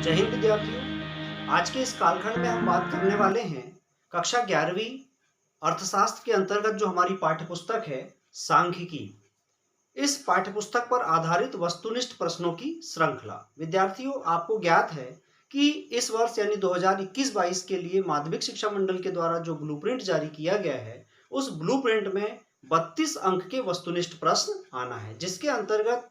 जय हिंद विद्यार्थियों। आज के इस कालखंड में हम बात करने वाले हैं कक्षा 11वीं अर्थशास्त्र के अंतर्गत जो हमारी पाठ्यपुस्तक है सांख्यिकी। इस पाठ्यपुस्तक पर आधारित वस्तुनिष्ठ प्रश्नों की श्रृंखला। विद्यार्थियों, आपको ज्ञात है कि इस वर्ष यानी 2021-22 के लिए माध्यमिक शिक्षा मंडल के द्वारा जो ब्लूप्रिंट जारी किया गया है, उस ब्लूप्रिंट में 32 अंक के वस्तुनिष्ठ प्रश्न आना है, जिसके अंतर्गत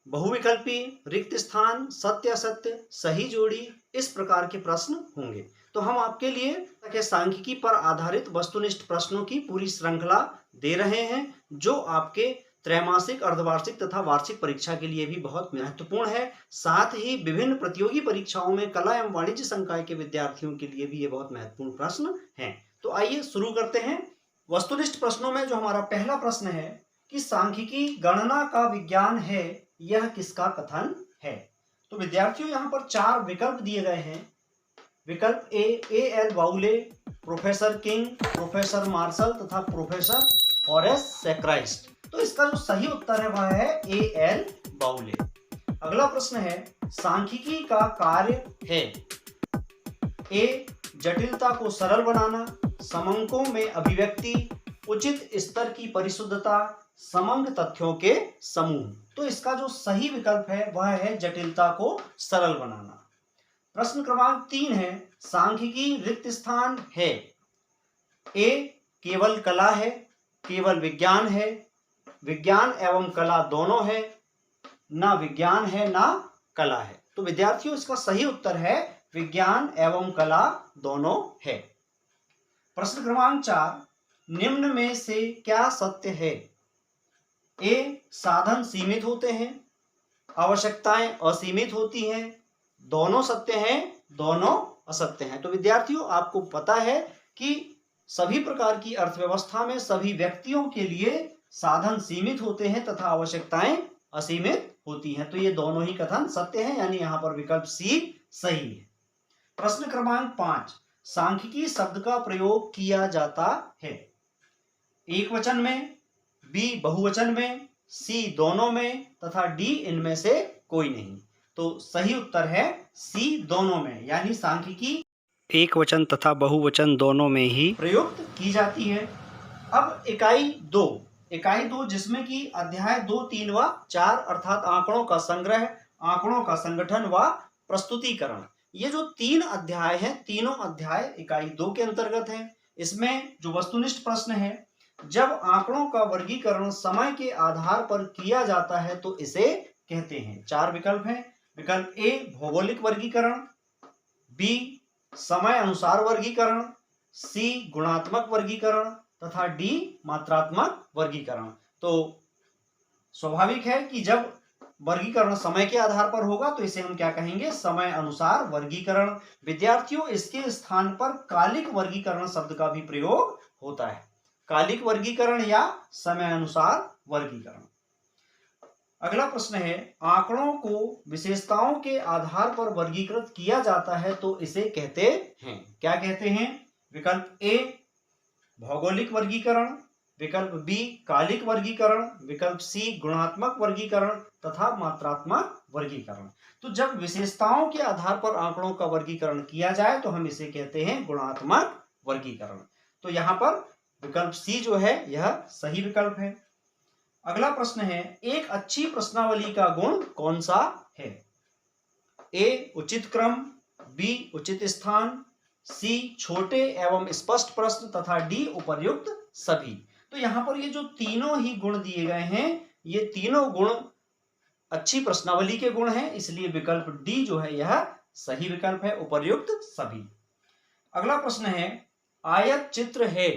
बहुविकल्पी, रिक्त स्थान, सत्य असत्य, सही जोड़ी, इस प्रकार के प्रश्न होंगे। तो हम आपके लिए सांख्यिकी पर आधारित वस्तुनिष्ठ प्रश्नों की पूरी श्रृंखला दे रहे हैं, जो आपके त्रैमासिक, अर्धवार्षिक तथा वार्षिक परीक्षा के लिए भी बहुत महत्वपूर्ण है। साथ ही विभिन्न प्रतियोगी परीक्षाओं में कला एवं वाणिज्य संकाय के विद्यार्थियों के लिए भी ये बहुत महत्वपूर्ण प्रश्न हैं। तो आइए शुरू करते हैं। वस्तुनिष्ठ प्रश्नों में जो हमारा पहला प्रश्न है कि सांख्यिकी गणना का विज्ञान है, यह किसका कथन है? तो विद्यार्थियों, यहाँ पर 4 विकल्प दिए गए हैं। विकल्प ए एल बाउले, प्रोफेसर किंग, प्रोफेसर मार्शल तथा प्रोफेसर हॉरेस सेक्राइस्ट। तो इसका जो सही उत्तर है वह है ए एल बाउले। अगला प्रश्न है, सांख्यिकी का कार्य है ए जटिलता को सरल बनाना, समंकों में अभिव्यक्ति, उचित स्तर की परिशुद्धता, समंक तथ्यों के समूह। तो इसका जो सही विकल्प है वह है जटिलता को सरल बनाना। प्रश्न क्रमांक 3 है, सांख्यिकी रिक्त स्थान है ए केवल कला है, केवल विज्ञान है, विज्ञान एवं कला दोनों है, ना विज्ञान है ना कला है। तो विद्यार्थियों, इसका सही उत्तर है विज्ञान एवं कला दोनों है। प्रश्न क्रमांक 4, निम्न में से क्या सत्य है? ए साधन सीमित होते हैं, आवश्यकताएं असीमित होती हैं, दोनों सत्य हैं, दोनों असत्य हैं। तो विद्यार्थियों, आपको पता है कि सभी प्रकार की अर्थव्यवस्था में सभी व्यक्तियों के लिए साधन सीमित होते हैं तथा आवश्यकताएं असीमित होती हैं। तो ये दोनों ही कथन सत्य हैं, यानी यहाँ पर विकल्प सी सही है। प्रश्न क्रमांक 5, सांख्यिकी शब्द का प्रयोग किया जाता है एक वचन में, बी बहुवचन में, सी दोनों में तथा डी इनमें से कोई नहीं। तो सही उत्तर है सी दोनों में, यानी सांख्यिकी एक वचन तथा बहुवचन दोनों में ही प्रयुक्त की जाती है। अब इकाई 2 जिसमें कि अध्याय 2, 3 व 4 अर्थात आंकड़ों का संग्रह, आंकड़ों का संगठन व प्रस्तुतिकरण, ये जो 3 अध्याय हैं, तीनों अध्याय इकाई 2 के अंतर्गत हैं। इसमें जो वस्तुनिष्ठ प्रश्न है, जब आंकड़ों का वर्गीकरण समय के आधार पर किया जाता है तो इसे कहते हैं। 4 विकल्प हैं। विकल्प ए भौगोलिक वर्गीकरण, बी समय अनुसार वर्गीकरण, सी गुणात्मक वर्गीकरण तथा डी मात्रात्मक वर्गीकरण। तो स्वाभाविक है कि जब वर्गीकरण समय के आधार पर होगा तो इसे हम क्या कहेंगे? समय अनुसार वर्गीकरण। विद्यार्थियों, इसके स्थान पर कालिक वर्गीकरण शब्द का भी प्रयोग होता है। कालिक वर्गीकरण या समय अनुसार वर्गीकरण। अगला प्रश्न है, आंकड़ों को विशेषताओं के आधार पर वर्गीकृत किया जाता है तो इसे कहते हैं, क्या कहते हैं? विकल्प ए भौगोलिक वर्गीकरण, विकल्प बी कालिक वर्गीकरण, विकल्प सी गुणात्मक वर्गीकरण तथा मात्रात्मक वर्गीकरण। तो जब विशेषताओं के आधार पर आंकड़ों का वर्गीकरण किया जाए तो हम इसे कहते हैं गुणात्मक वर्गीकरण। तो यहाँ पर विकल्प सी जो है यह सही विकल्प है। अगला प्रश्न है, एक अच्छी प्रश्नावली का गुण कौन सा है? ए उचित क्रम, बी उचित स्थान, सी छोटे एवं स्पष्ट प्रश्न तथा डी उपर्युक्त सभी। तो यहाँ पर ये जो तीनों ही गुण दिए गए हैं, ये तीनों गुण अच्छी प्रश्नावली के गुण हैं, इसलिए विकल्प डी जो है यह सही विकल्प है, उपर्युक्त सभी। अगला प्रश्न है, आयत चित्र है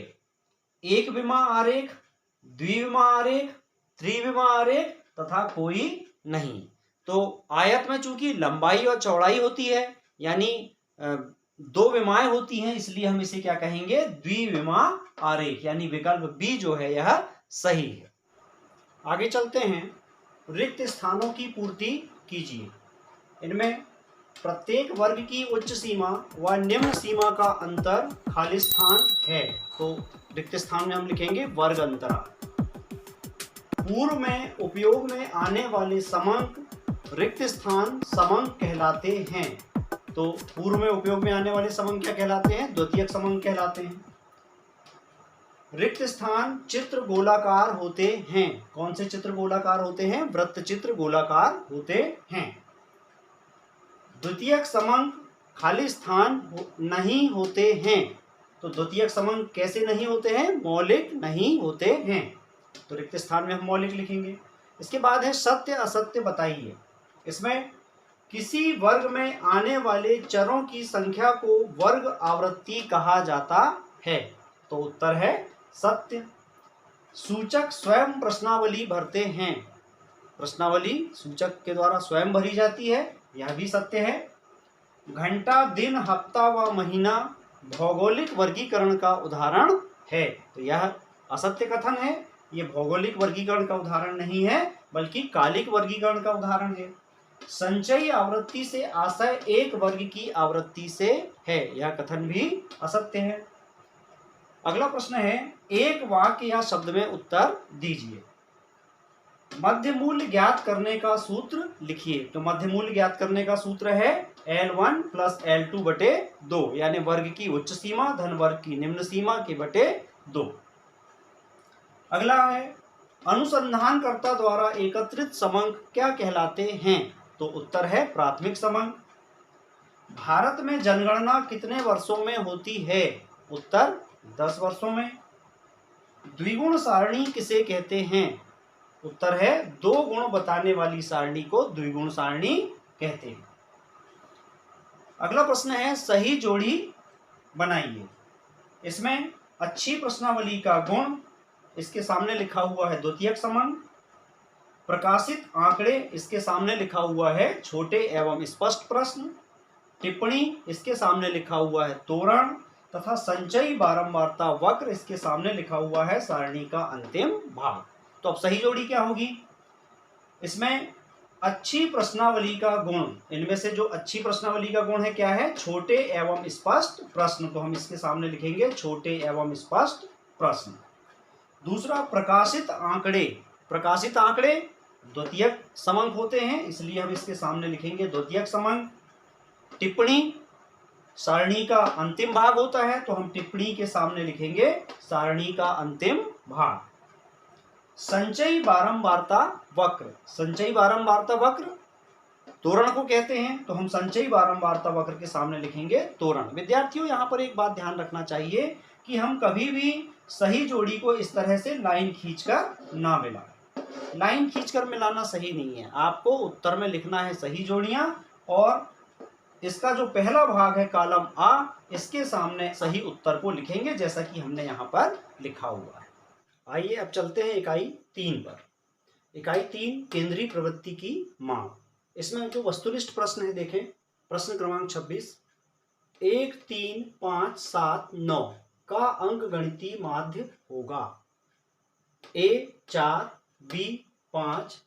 एक विमा आरेख, द्विविमा आरेख, त्रिविमा आरेख तथा कोई नहीं। तो आयत में चूंकि लंबाई और चौड़ाई होती है, यानी 2 विमाएं होती हैं, इसलिए हम इसे क्या कहेंगे? द्विविमा आरेख, यानी विकल्प बी जो है यह सही है। आगे चलते हैं, रिक्त स्थानों की पूर्ति कीजिए। इनमें प्रत्येक वर्ग की उच्च सीमा व निम्न सीमा का अंतर खाली स्थान है। तो रिक्त स्थान में हम लिखेंगे वर्ग अंतरा। पूर्व में उपयोग में आने वाले समंक रिक्त स्थान समंक कहलाते हैं। तो पूर्व में उपयोग में आने वाले समंक क्या कहलाते हैं? द्वितीयक समंक कहलाते हैं। रिक्त स्थान चित्र गोलाकार होते हैं। कौन से चित्र गोलाकार होते हैं? वृत्त चित्र गोलाकार होते हैं। द्वितीयक समंक खाली स्थान नहीं होते हैं। तो द्वितीयक समंक कैसे नहीं होते हैं? मौलिक नहीं होते हैं। तो रिक्त स्थान में हम मौलिक लिखेंगे। इसके बाद है सत्य असत्य बताइए। इसमें किसी वर्ग में आने वाले चरों की संख्या को वर्ग आवृत्ति कहा जाता है। तो उत्तर है सत्य। सूचक स्वयं प्रश्नावली भरते हैं। प्रश्नावली सूचक के द्वारा स्वयं भरी जाती है, यह भी सत्य है। घंटा, दिन, हफ्ता व महीना भौगोलिक वर्गीकरण का उदाहरण है। तो यह असत्य कथन है। ये भौगोलिक वर्गीकरण का उदाहरण नहीं है, बल्कि कालिक वर्गीकरण का उदाहरण है। संचयी आवृत्ति से आशय एक वर्ग की आवृत्ति से है, यह कथन भी असत्य है। अगला प्रश्न है, एक वाक्य या शब्द में उत्तर दीजिए। मध्य मूल्य ज्ञात करने का सूत्र लिखिए। तो मध्य मूल्य ज्ञात करने का सूत्र है L1 प्लस L2 बटे 2, यानी वर्ग की उच्च सीमा धन वर्ग की निम्न सीमा के बटे 2। अगला है, अनुसंधानकर्ता द्वारा एकत्रित समंक क्या कहलाते हैं? तो उत्तर है प्राथमिक समंक। भारत में जनगणना कितने वर्षों में होती है? उत्तर 10 वर्षों में। द्विगुण सारणी किसे कहते हैं? उत्तर है 2 गुण बताने वाली सारणी को द्विगुण सारणी कहते हैं। अगला प्रश्न है, सही जोड़ी बनाइए। इसमें अच्छी प्रश्नावली का गुण, इसके सामने लिखा हुआ है द्वितीयक समंक। प्रकाशित आंकड़े, इसके सामने लिखा हुआ है छोटे एवं स्पष्ट प्रश्न। टिप्पणी, इसके सामने लिखा हुआ है तोरण। तथा संचयी बारंबारता वक्र, इसके सामने लिखा हुआ है सारणी का अंतिम भाग। तो अब सही जोड़ी क्या होगी? इसमें अच्छी प्रश्नावली का गुण, इनमें से जो अच्छी प्रश्नावली का गुण है क्या है? छोटे एवं स्पष्ट प्रश्न। तो हम इसके सामने लिखेंगे छोटे एवं स्पष्ट प्रश्न। दूसरा, प्रकाशित आंकड़े। प्रकाशित आंकड़े द्वितीयक समंक होते हैं, इसलिए हम इसके सामने लिखेंगे द्वितीयक समंक। टिप्पणी सारणी का अंतिम भाग होता है, तो हम टिप्पणी के सामने लिखेंगे सारणी का अंतिम भाग। संचयी बारंबारता वक्र। संचयी बारंबारता वक्र तोरण को कहते हैं, तो हम संचयी बारंबारता वक्र के सामने लिखेंगे तोरण। विद्यार्थियों, यहाँ पर एक बात ध्यान रखना चाहिए कि हम कभी भी सही जोड़ी को इस तरह से लाइन खींचकर ना मिलाएं। लाइन खींचकर मिलाना सही नहीं है। आपको उत्तर में लिखना है सही जोड़ियां, और इसका जो पहला भाग है कॉलम आ, इसके सामने सही उत्तर को लिखेंगे, जैसा कि हमने यहाँ पर लिखा हुआ है। आइए अब चलते हैं इकाई 3 पर। इकाई 3 केंद्रीय प्रवृत्ति की माप। इसमें जो वस्तुनिष्ठ प्रश्न है देखें। प्रश्न क्रमांक 26, 1, 3, 5, 7, 9 का अंक गणितीय माध्य होगा। A 4, B 5,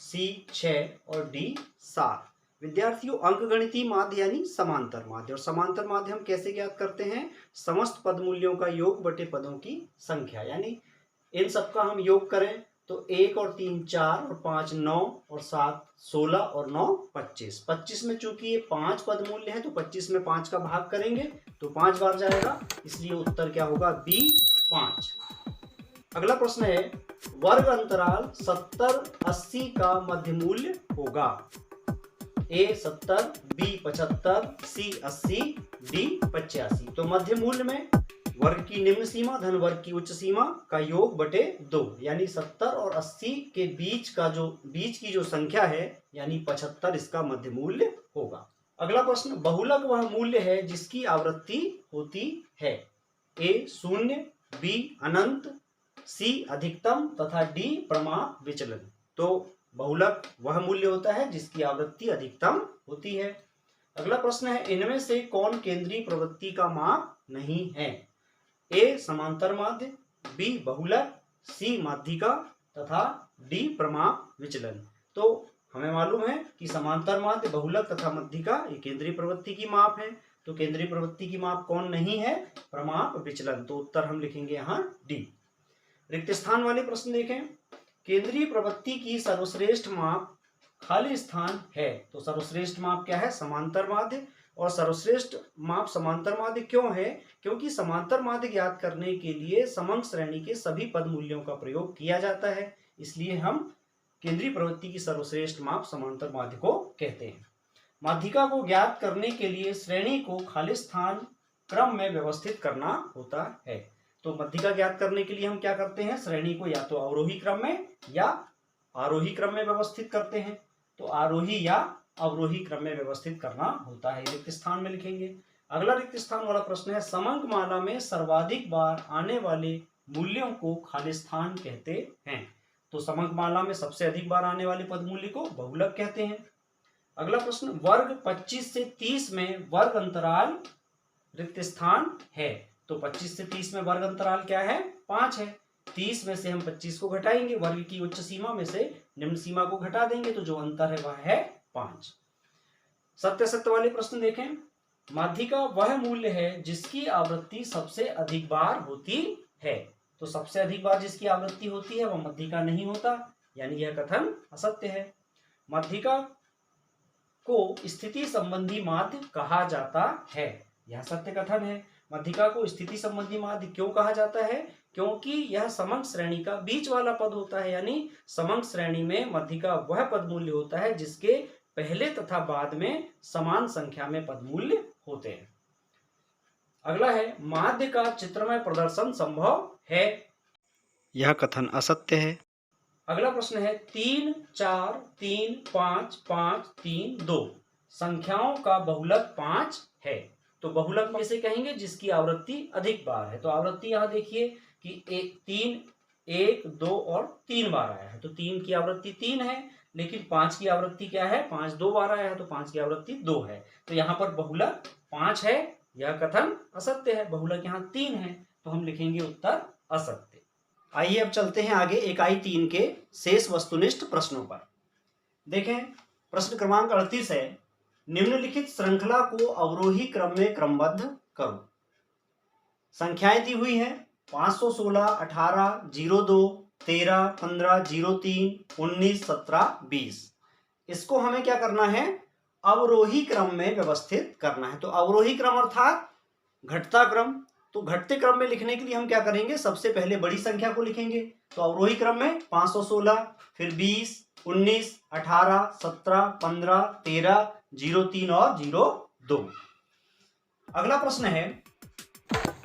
C 6 और D 7। विद्यार्थियों, अंकगणितीय माध्य यानी समांतर माध्य। और समांतर माध्य हम कैसे ज्ञात करते हैं? समस्त पद मूल्यों का योग बटे पदों की संख्या, यानी इन सबका हम योग करें तो 1 और 3 4 और 5 9 और 7 16 और 9 25। 25 में चूंकि ये 5 पद मूल्य है, तो 25 में 5 का भाग करेंगे तो 5 बार जाएगा, इसलिए उत्तर क्या होगा? B 5। अगला प्रश्न है, वर्ग अंतराल 70 80 का मध्य मूल्य होगा। A 70, B 75, C 80, D 85। तो मध्य मूल्य में वर्ग की निम्न सीमा धन वर्ग की उच्च सीमा का योग बटे 2, यानी 70 और 80 के बीच की जो संख्या है, यानी 75 इसका मध्य मूल्य होगा। अगला प्रश्न, बहुलक वह मूल्य है जिसकी आवृत्ति होती है। A 0, B अनंत, C अधिकतम तथा D प्रमाप विचलन। तो बहुलक वह मूल्य होता है जिसकी आवृत्ति अधिकतम होती है। अगला प्रश्न है, इनमें से कौन केंद्रीय प्रवृत्ति का माप नहीं है? A समांतर माध्य, B बहुलक, C माध्यिका तथा D प्रमाप विचलन। तो हमें मालूम है कि समांतर माध्य, बहुलक तथा माध्यिका ये केंद्रीय प्रवृत्ति की माप है। तो केंद्रीय प्रवृत्ति की माप कौन नहीं है? प्रमाप विचलन। तो उत्तर हम लिखेंगे यहाँ D। रिक्त स्थान वाले प्रश्न देखें। केंद्रीय प्रवृत्ति की सर्वश्रेष्ठ माप खाली स्थान है। तो सर्वश्रेष्ठ माप क्या है? समांतर माध्य। और सर्वश्रेष्ठ माप समांतर माध्य क्यों है? क्योंकि समांतर माध्य ज्ञात करने के लिए समंक श्रेणी के सभी पद मूल्यों का प्रयोग किया जाता है, इसलिए हम केंद्रीय प्रवृत्ति की सर्वश्रेष्ठ माप समांतर माध्य को कहते हैं। माध्यिका को ज्ञात करने के लिए श्रेणी को खाली स्थान क्रम में व्यवस्थित करना होता है। तो माध्यिका ज्ञात करने के लिए हम क्या करते हैं? श्रेणी को या तो अवरोही क्रम में या आरोही क्रम में व्यवस्थित करते हैं। तो आरोही या अवरोही क्रम में व्यवस्थित करना होता है। रिक्त स्थान में लिखेंगे। अगला रिक्त स्थान वाला प्रश्न है, समंक माला में सर्वाधिक बार आने वाले मूल्यों को खाली स्थान कहते हैं। तो समंक माला में सबसे अधिक बार आने वाले पद मूल्य को बहुलक कहते हैं। अगला प्रश्न, वर्ग 25 से 30 में वर्ग अंतराल रिक्त स्थान है। तो 25 से 30 में वर्ग अंतराल क्या है? 5 है। 30 में से हम 25 को घटाएंगे, वर्ग की उच्च सीमा में से निम्न सीमा को घटा देंगे, तो जो अंतर है वह है 5। सत्य सत्य वाले प्रश्न देखें। माध्यिका वह मूल्य है जिसकी आवृत्ति सबसे अधिक बार होती है। तो सबसे अधिक बार जिसकी आवृत्ति होती है वह माध्यिका नहीं होता, यानी यह कथन असत्य है। माध्यिका को स्थिति संबंधी माध्य कहा जाता है, यह सत्य कथन है। माध्यिका को स्थिति संबंधी माध्य क्यों कहा जाता है? क्योंकि यह समंक श्रेणी का बीच वाला पद होता है, यानी समंक श्रेणी में माध्यिका वह पद मूल्य होता है जिसके पहले तथा बाद में समान संख्या में पद मूल्य होते हैं। अगला है, माध्य का चित्रमय प्रदर्शन संभव है, यह कथन असत्य है। अगला प्रश्न है, 3 4 3 5 5 3 2 संख्याओं का बहुलक 5 है। तो बहुलक किसे कहेंगे? जिसकी आवृत्ति अधिक बार है। तो आवृत्ति यहां देखिए कि 3 1 2 और 3 बार आया है, तो 3 की आवृत्ति 3 है, लेकिन 5 की आवृत्ति क्या है? 5 2 बार आया है, तो 5 की आवृत्ति 2 है। तो यहाँ पर बहुलक 5 है, यह कथन असत्य है। बहुलक यहाँ 3 है, तो हम लिखेंगे उत्तर असत्य। आइए अब चलते हैं आगे इकाई 3 के शेष वस्तुनिष्ठ प्रश्नों पर। देखें, प्रश्न क्रमांक 38 है, निम्नलिखित श्रृंखला को अवरोही क्रम में क्रमबद्ध करो। संख्याएं दी हुई हैं 516, 18, 02, 13, 15, 03, 19, 17, 20। इसको हमें क्या करना है? अवरोही क्रम में व्यवस्थित करना है। तो अवरोही क्रम अर्थात घटता क्रम। तो घटते क्रम में लिखने के लिए हम क्या करेंगे? सबसे पहले बड़ी संख्या को लिखेंगे। तो अवरोही क्रम में 516, फिर 20, 19, 18, 17, 15, 13, 03 और 02। अगला प्रश्न है,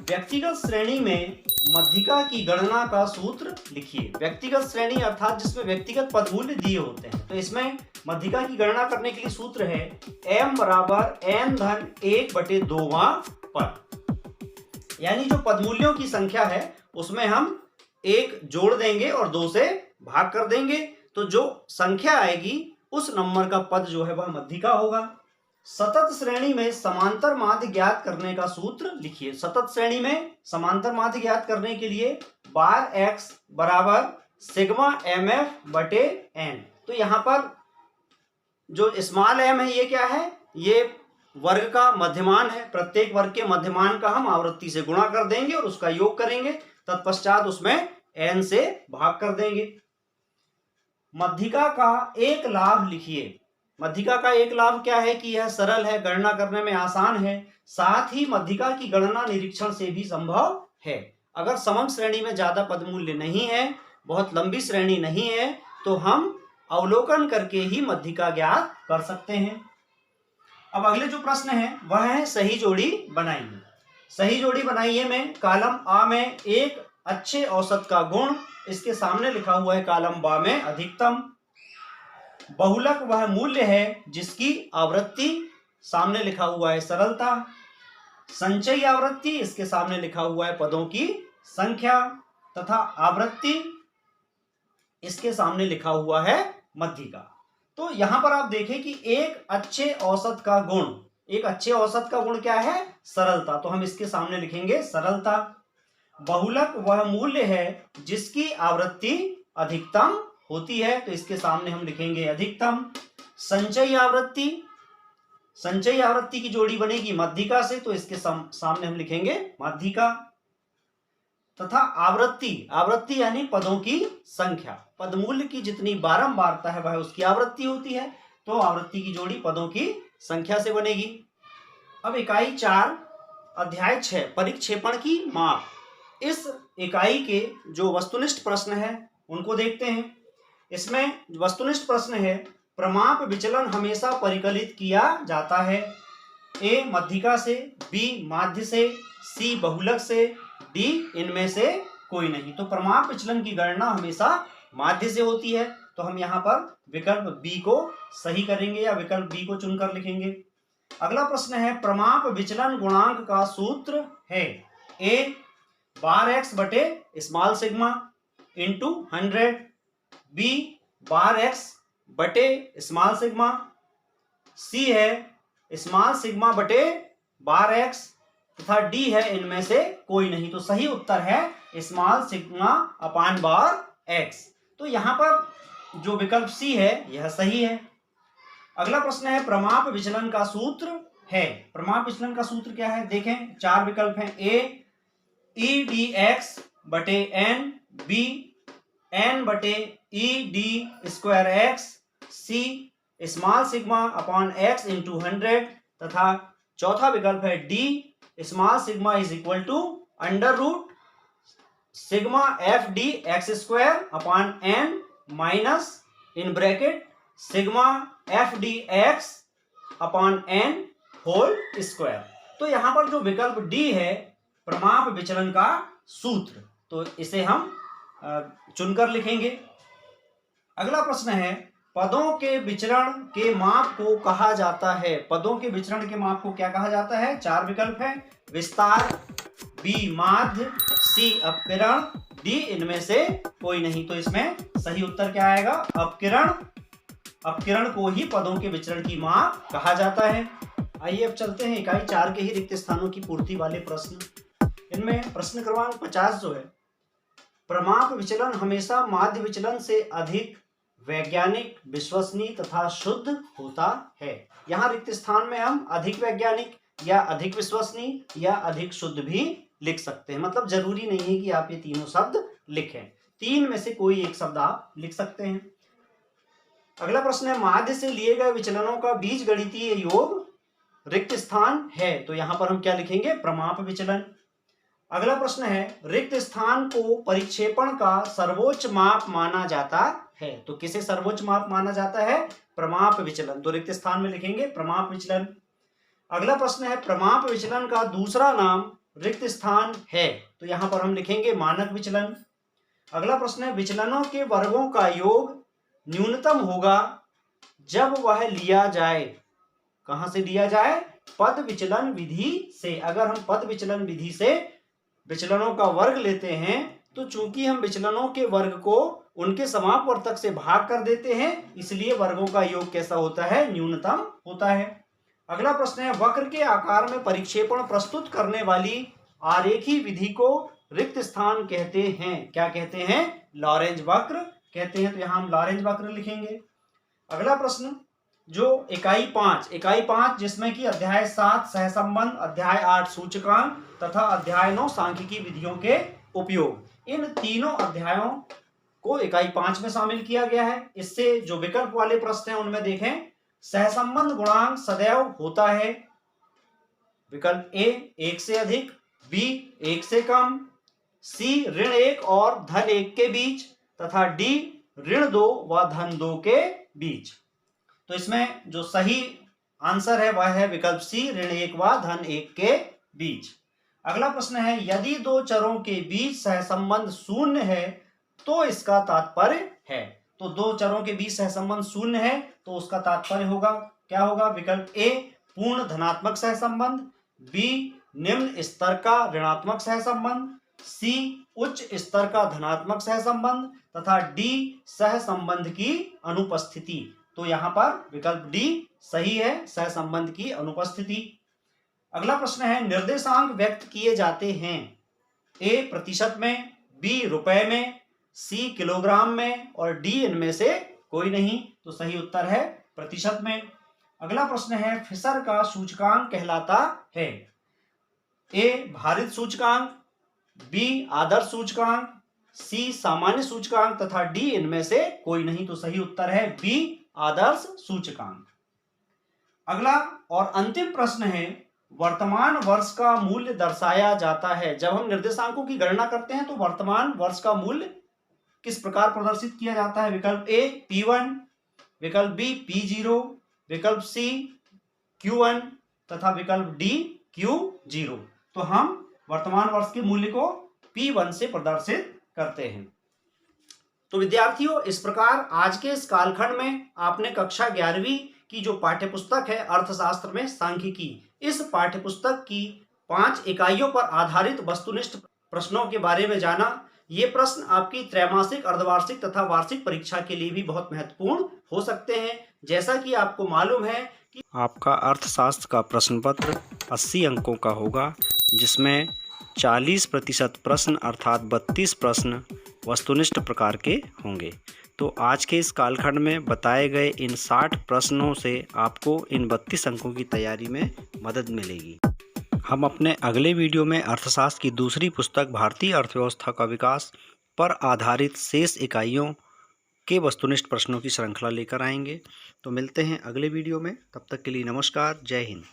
व्यक्तिगत श्रेणी में माध्यिका की गणना का सूत्र लिखिए। व्यक्तिगत श्रेणी अर्थात जिसमें व्यक्तिगत पद मूल्य दिए होते हैं। तो इसमें माध्यिका की गणना करने के लिए सूत्र है m बराबर n धन 1/2वां पद। यानी जो पदमूल्यों की संख्या है उसमें हम 1 जोड़ देंगे और 2 से भाग कर देंगे, तो जो संख्या आएगी उस नंबर का पद जो है वह माध्यिका होगा। सतत श्रेणी में समांतर माध्य ज्ञात करने का सूत्र लिखिए। सतत श्रेणी में समांतर माध्य ज्ञात करने के लिए बार x बराबर सिग्मा mf बटे n। तो यहाँ पर जो स्मॉल m है ये क्या है? ये वर्ग का मध्यमान है। प्रत्येक वर्ग के मध्यमान का हम आवृत्ति से गुणा कर देंगे और उसका योग करेंगे, तत्पश्चात उसमें n से भाग कर देंगे। माध्यिका का एक लाभ लिखिए। माध्यिका का एक लाभ क्या है? कि यह सरल है, गणना करने में आसान है, साथ ही माध्यिका की गणना निरीक्षण से भी संभव है। अगर समंक श्रेणी में ज्यादा पदमूल्य नहीं है, बहुत लंबी श्रेणी नहीं है, तो हम अवलोकन करके ही माध्यिका ज्ञात कर सकते हैं। अब अगले जो प्रश्न है वह है सही जोड़ी बनाइए। सही जोड़ी बनाइए में कॉलम आ में एक अच्छे औसत का गुण, इसके सामने लिखा हुआ है कॉलम बा में अधिकतम। बहुलक वह मूल्य है जिसकी आवृत्ति, सामने लिखा हुआ है सरलता। संचयी आवृत्ति, इसके सामने लिखा हुआ है पदों की संख्या, तथा आवृत्ति इसके सामने लिखा हुआ है माध्यिका। तो यहां पर आप देखें कि एक अच्छे औसत का गुण, एक अच्छे औसत का गुण क्या है? सरलता। तो हम इसके सामने लिखेंगे सरलता। बहुलक वह मूल्य है जिसकी आवृत्ति अधिकतम होती है, तो इसके सामने हम लिखेंगे अधिकतम। संचयी आवृत्ति, संचयी आवृत्ति की जोड़ी बनेगी माध्यिका से, तो इसके सामने हम लिखेंगे माध्यिका। तथा आवृत्ति, आवृत्ति यानी पदों की संख्या, पदमूल्य की जितनी बारंबारता है वह उसकी आवृत्ति होती है, तो आवृत्ति की जोड़ी पदों की संख्या से बनेगी। अब इकाई 4 अध्याय 6 परिक्षेपण की माप, इस इकाई के जो वस्तुनिष्ठ प्रश्न है उनको देखते हैं। इसमें वस्तुनिष्ठ प्रश्न है, प्रमाप विचलन हमेशा परिकलित किया जाता है, ए मध्यिका से, बी माध्य से, सी बहुलक से, डी इनमें से कोई नहीं। तो प्रमाप विचलन की गणना हमेशा माध्य से होती है, तो हम यहाँ पर विकल्प बी को सही करेंगे या विकल्प बी को चुनकर लिखेंगे। अगला प्रश्न है, प्रमाप विचलन गुणांक का सूत्र है, ए बार एक्स बटे small sigma into 100, B bar X बटे स्मॉल सिग्मा, सी है स्मॉल सिग्मा बटे बार एक्स, तथा डी है इनमें से कोई नहीं। तो सही उत्तर है स्मॉल सिग्मा अपान बार एक्स। तो यहाँ पर जो विकल्प सी है यह सही है। अगला प्रश्न है, प्रमाप विचलन का सूत्र है, प्रमाप विचलन का सूत्र क्या है, देखें 4 विकल्प हैं, ए ई डी एक्स बटे एन, बी एन बटे E D square X, C small sigma upon X into 100, तथा चौथा विकल्प है D small sigma is equal to under root sigma F D X square upon N minus in bracket sigma F D X upon N whole square. तो यहां पर जो विकल्प D है प्रमाप विचलन का सूत्र, तो इसे हम चुनकर लिखेंगे। अगला प्रश्न है, पदों के विचरण के माप को कहा जाता है, पदों के विचरण के माप को क्या कहा जाता है, 4 विकल्प है, विस्तार, बी माध्य, सी अपकिरण, डी इनमें से कोई नहीं। तो इसमें सही उत्तर क्या आएगा, अपकिरण, अपकिरण को ही पदों के विचरण की माप कहा जाता है। आइए अब चलते हैं इकाई 4 के ही रिक्त स्थानों की पूर्ति वाले प्रश्न। इनमें प्रश्न क्रमांक 50 जो है, प्रमाप विचलन हमेशा माध्य विचलन से अधिक वैज्ञानिक, विश्वसनीय तथा शुद्ध होता है। यहाँ रिक्त स्थान में हम अधिक वैज्ञानिक या अधिक विश्वसनीय या अधिक शुद्ध भी लिख सकते हैं, मतलब जरूरी नहीं है कि आप ये तीनों शब्द लिखें, 3 में से कोई एक शब्द आप लिख सकते हैं। अगला प्रश्न है, माध्य से लिए गए विचलनों का बीजगणितीय योग रिक्त स्थान है, तो यहां पर हम क्या लिखेंगे, प्रमाप विचलन। अगला प्रश्न है, रिक्त स्थान को परिक्षेपण का सर्वोच्च माप माना जाता है, तो किसे सर्वोच्च माप माना जाता है, प्रमाप विचलन, तो रिक्त स्थान में लिखेंगे प्रमाप विचलन। अगला प्रश्न है, प्रमाप विचलन का दूसरा नाम रिक्त स्थान है, तो यहां पर हम लिखेंगे मानक विचलन। अगला प्रश्न है, विचलनों के वर्गों का योग न्यूनतम होगा जब वह लिया जाए, कहां से लिया जाए, पद विचलन विधि से। अगर हम पद विचलन विधि से विचलनों का वर्ग लेते हैं तो चूंकि हम विचलनों के वर्ग को उनके समापवर्तक से भाग कर देते हैं, इसलिए वर्गों का योग कैसा होता है, न्यूनतम होता है। अगला प्रश्न है, वक्र के आकार में परिक्षेपण प्रस्तुत करने वाली आरेखी विधि को रिक्त स्थान कहते हैं, क्या कहते हैं, लॉरेंज वक्र कहते हैं, तो यहां हम लॉरेंज वक्र लिखेंगे। अगला प्रश्न जो इकाई 5 जिसमें कि अध्याय 7 सहसंबंध, अध्याय 8 सूचकांक तथा अध्याय 9 सांख्यिकी विधियों के उपयोग, इन तीनों अध्यायों को इकाई 5 में शामिल किया गया है। इससे जो विकल्प वाले प्रश्न हैं उनमें देखें, सहसंबंध गुणांक सदैव होता है, विकल्प ए 1 से अधिक, बी 1 से कम, सी ऋण 1 और धन 1 के बीच, तथा डी ऋण 2 व धन 2 के बीच। तो इसमें जो सही आंसर है वह है विकल्प सी ऋण 1 व धन 1 के बीच। अगला प्रश्न है, यदि 2 चरों के बीच सहसंबंध शून्य है तो इसका तात्पर्य है, तो 2 चरों के बीच सहसंबंध शून्य है तो उसका तात्पर्य होगा क्या होगा, विकल्प ए पूर्ण धनात्मक सहसंबंध, बी निम्न स्तर का ऋणात्मक सहसंबंध, सी उच्च स्तर का धनात्मक सहसंबंध, तथा डी सहसंबंध की अनुपस्थिति। तो यहां पर विकल्प डी सही है, सहसंबंध की अनुपस्थिति। अगला प्रश्न है, निर्देशांक व्यक्त किए जाते हैं, ए प्रतिशत में, बी रुपए में, सी किलोग्राम में और डी इनमें से कोई नहीं। तो सही उत्तर है प्रतिशत में। अगला प्रश्न है, फिशर का सूचकांक कहलाता है, ए भारित सूचकांक, बी आदर्श सूचकांक, सी सामान्य सूचकांक तथा डी इनमें से कोई नहीं। तो सही उत्तर है बी आदर्श सूचकांक। अगला और अंतिम प्रश्न है, वर्तमान वर्ष का मूल्य दर्शाया जाता है। जब हम निर्देशांकों की गणना करते हैं तो वर्तमान वर्ष का मूल्य किस प्रकार प्रदर्शित किया जाता है? विकल्प ए P1, विकल्प बी P0, विकल्प सी Q1 तथा विकल्प डी Q0। तो हम वर्तमान वर्ष के मूल्य को P1 से प्रदर्शित करते हैं। तो विद्यार्थियों, इस प्रकार आज के इस कालखंड में आपने कक्षा 11वीं की जो पाठ्यपुस्तक है अर्थशास्त्र में सांख्यिकी, इस पाठ्यपुस्तक की 5 इकाइयों पर आधारित वस्तुनिष्ठ प्रश्नों के बारे में जाना। ये प्रश्न आपकी त्रैमासिक, अर्धवार्षिक तथा वार्षिक परीक्षा के लिए भी बहुत महत्वपूर्ण हो सकते हैं। जैसा कि आपको मालूम है कि आपका अर्थशास्त्र का प्रश्न पत्र 80 अंकों का होगा, जिसमें 40% प्रश्न अर्थात 32 प्रश्न वस्तुनिष्ठ प्रकार के होंगे। तो आज के इस कालखंड में बताए गए इन 60 प्रश्नों से आपको इन 32 अंकों की तैयारी में मदद मिलेगी। हम अपने अगले वीडियो में अर्थशास्त्र की दूसरी पुस्तक भारतीय अर्थव्यवस्था का विकास पर आधारित शेष इकाइयों के वस्तुनिष्ठ प्रश्नों की श्रृंखला लेकर आएंगे। तो मिलते हैं अगले वीडियो में, तब तक के लिए नमस्कार, जय हिंद।